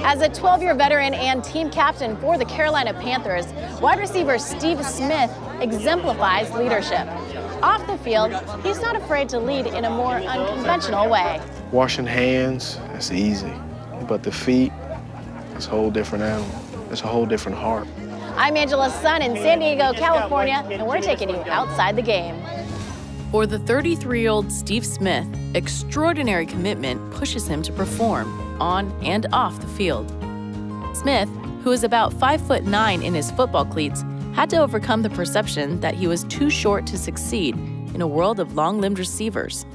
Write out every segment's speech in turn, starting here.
As a 12-year veteran and team captain for the Carolina Panthers, wide receiver Steve Smith exemplifies leadership. Off the field, he's not afraid to lead in a more unconventional way. Washing hands, that's easy. But the feet, it's a whole different animal. It's a whole different heart. I'm Angela's son in San Diego, California, and we're taking you outside the game. For the 33-year-old Steve Smith, extraordinary commitment pushes him to perform on and off the field. Smith, who is about 5'9" in his football cleats, had to overcome the perception that he was too short to succeed in a world of long-limbed receivers.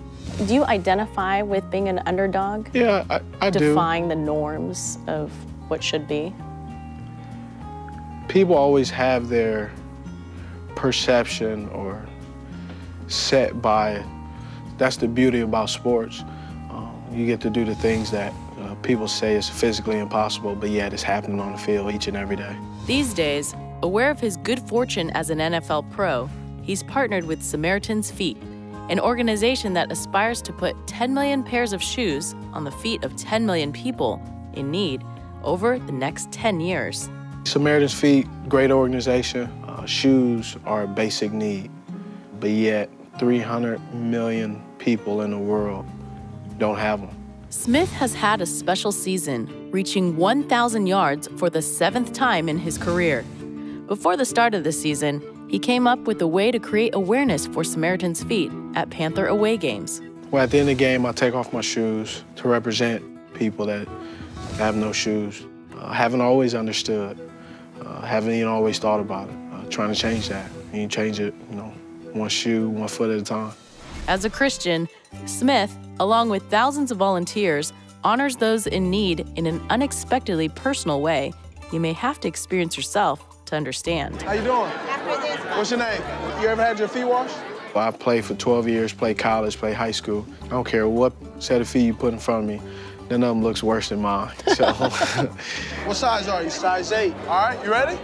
Do you identify with being an underdog? Yeah, I do. Defying the norms of what should be? People always have their perception or set by it. That's the beauty about sports. You get to do the things that people say is physically impossible, but yet it's happening on the field each and every day. These days, aware of his good fortune as an NFL pro, he's partnered with Samaritan's Feet, an organization that aspires to put 10 million pairs of shoes on the feet of 10 million people in need over the next 10 years. Samaritan's Feet, great organization. Shoes are a basic need, but yet 300 million people in the world don't have them. Smith has had a special season, reaching 1,000 yards for the 7th time in his career. Before the start of the season, he came up with a way to create awareness for Samaritan's Feet at Panther away games. Well, at the end of the game, I take off my shoes to represent people that have no shoes. Haven't always understood, haven't even always thought about it. Trying to change that. And you change it, one shoe, 1 foot at a time. As a Christian, Smith, along with thousands of volunteers, honors those in need in an unexpectedly personal way you may have to experience yourself to understand. How you doing? What's your name? You ever had your feet washed? Well, I played for 12 years, played college, played high school. I don't care what set of feet you put in front of me, none of them looks worse than mine. So. What size are you? Size 8. All right, you ready?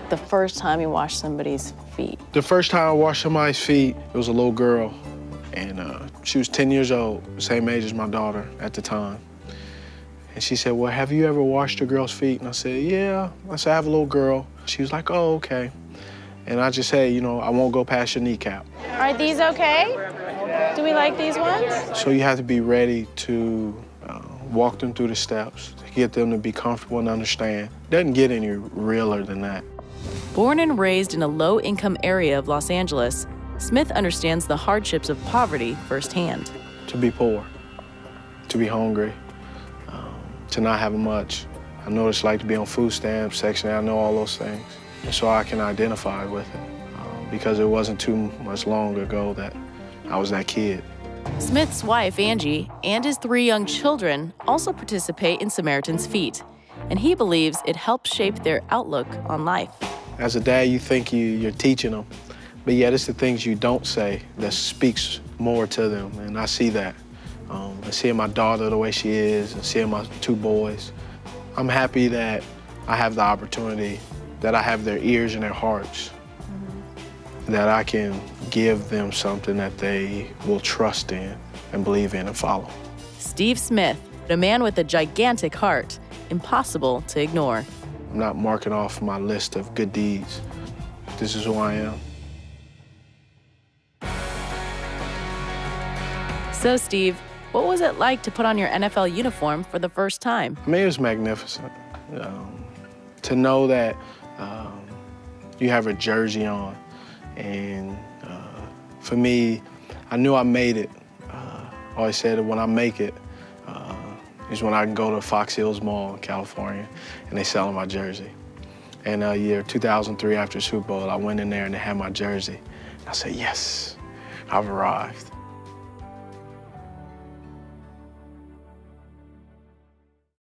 The first time you washed somebody's feet. The first time I washed somebody's feet, it was a little girl, and she was 10 years old, the same age as my daughter at the time. And she said, well, have you ever washed a girl's feet? And I said, yeah. I said, I have a little girl. She was like, oh, okay. And I just say, I won't go past your kneecap. Are these okay? Do we like these ones? So you have to be ready to walk them through the steps, to get them to be comfortable and understand. Doesn't get any realer than that. Born and raised in a low-income area of Los Angeles, Smith understands the hardships of poverty firsthand. To be poor, to be hungry, to not have much. I know what it's like to be on food stamps, Section 8, I know all those things. And so I can identify with it because it wasn't too much long ago that I was that kid. Smith's wife, Angie, and his 3 young children also participate in Samaritan's Feet, and he believes it helps shape their outlook on life. As a dad, you think you're teaching them, but yet it's the things you don't say that speaks more to them, and I see that. And seeing my daughter the way she is, and seeing my 2 boys, I'm happy that I have the opportunity, that I have their ears and their hearts, that I can give them something that they will trust in and believe in and follow. Steve Smith, a man with a gigantic heart, impossible to ignore. I'm not marking off my list of good deeds. This is who I am. So, Steve, what was it like to put on your NFL uniform for the first time? I mean, it was magnificent. To know that you have a jersey on, and for me, I knew I made it. I always said that when I make it, is when I can go to Fox Hills Mall in California, and they sell my jersey. And year 2003, after the Super Bowl, I went in there and they had my jersey. I said, yes, I've arrived.